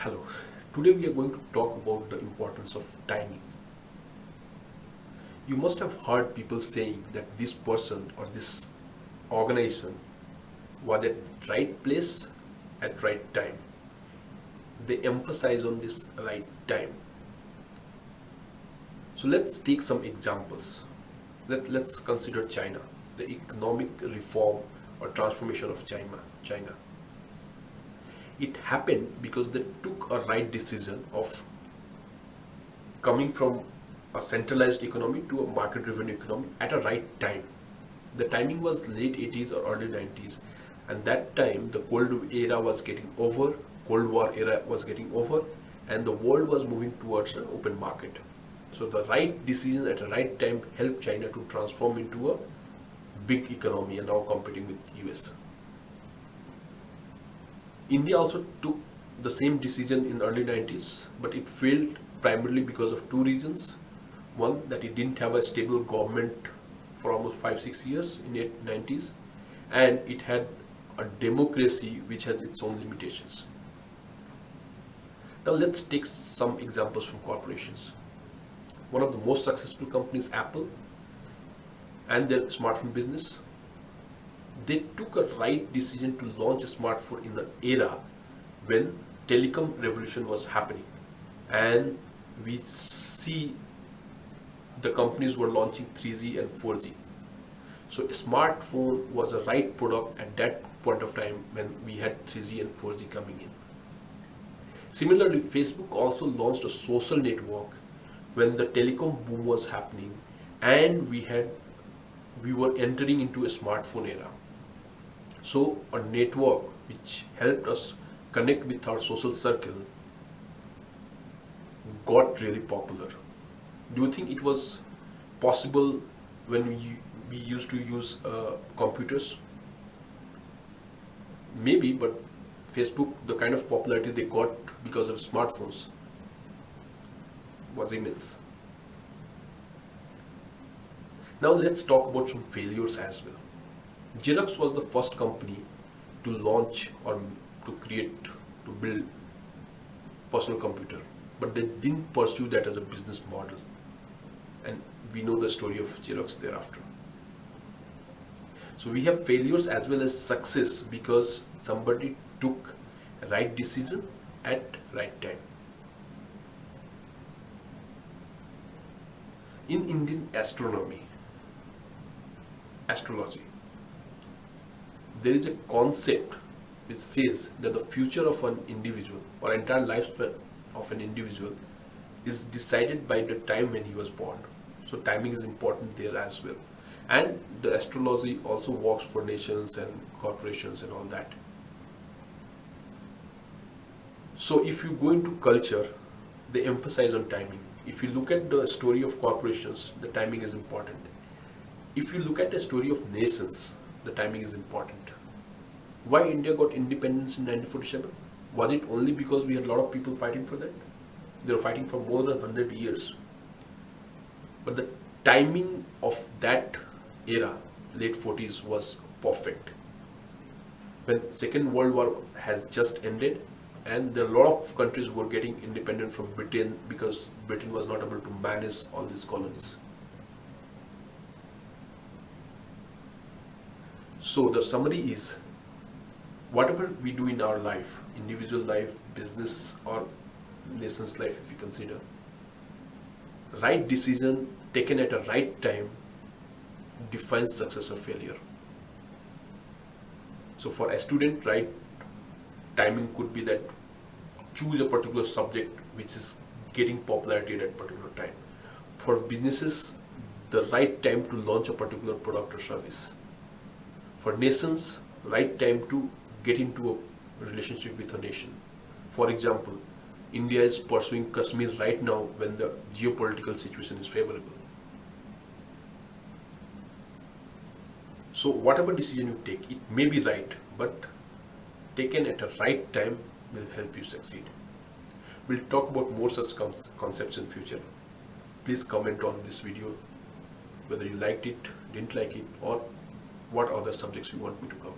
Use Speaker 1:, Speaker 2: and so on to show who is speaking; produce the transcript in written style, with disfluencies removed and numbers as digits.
Speaker 1: Hello. Today we are going to talk about the importance of timing. You must have heard people saying that this person or this organization was at right place at right time. They emphasize on this right time. So let's take some examples. Let's consider China, the economic reform or transformation of China. It happened because they took a right decision of coming from a centralized economy to a market driven economy at a right time. The timing was late 80s or early 90s, and that time the Cold era was getting over, Cold War era was getting over, and the world was moving towards an open market. So the right decision at the right time helped China to transform into a big economy and now competing with US. India also took the same decision in early 90s, but it failed primarily because of two reasons. One, that it didn't have a stable government for almost 5 6 years in the 90s, and it had a democracy which has its own limitations. Now let's take some examples from corporations. One of the most successful companies, Apple, and their smartphone business, they took a right decision to launch a smartphone in the era when telecom revolution was happening, and we see the companies were launching 3G and 4G. So a smartphone was a right product at that point of time when we had 3G and 4G coming in. Similarly, Facebook also launched a social network when the telecom boom was happening, and we were entering into a smartphone era. So a network which helped us connect with our social circle got really popular. Do you think it was possible when we used to use computers? Maybe, but Facebook, the kind of popularity they got because of smartphones was immense. Now let's talk about some failures as well. Xerox was the first company to launch or to create, to build personal computer, but they didn't pursue that as a business model. And we know the story of Xerox thereafter. So we have failures as well as success because somebody took right decision at right time. In Indian astrology, there is a concept which says that the future of an individual or entire lifespan of an individual is decided by the time when he was born. So timing is important there as well. And the astrology also works for nations and corporations and all that. So if you go into culture, they emphasize on timing. If you look at the story of corporations, the timing is important. If you look at the story of nations, the timing is important. Why India got independence in 1947? Was it only because we had a lot of people fighting for that? They were fighting for more than 100 years. But the timing of that era, late 40s, was perfect. When Second World War has just ended, and there are a lot of countries who were getting independent from Britain because Britain was not able to manage all these colonies. So the summary is, whatever we do in our life, individual life, business, or nation's life, if you consider, right decision taken at a right time defines success or failure. So for a student, right timing could be that choose a particular subject which is getting popularity at that particular time. For businesses, the right time to launch a particular product or service. For nations, right time to get into a relationship with a nation. For example, India is pursuing Kashmir right now when the geopolitical situation is favorable. So whatever decision you take, it may be right, but taken at a right time will help you succeed. We'll talk about more such concepts in future. Please comment on this video whether you liked it, didn't like it, or what other subjects you want me to cover.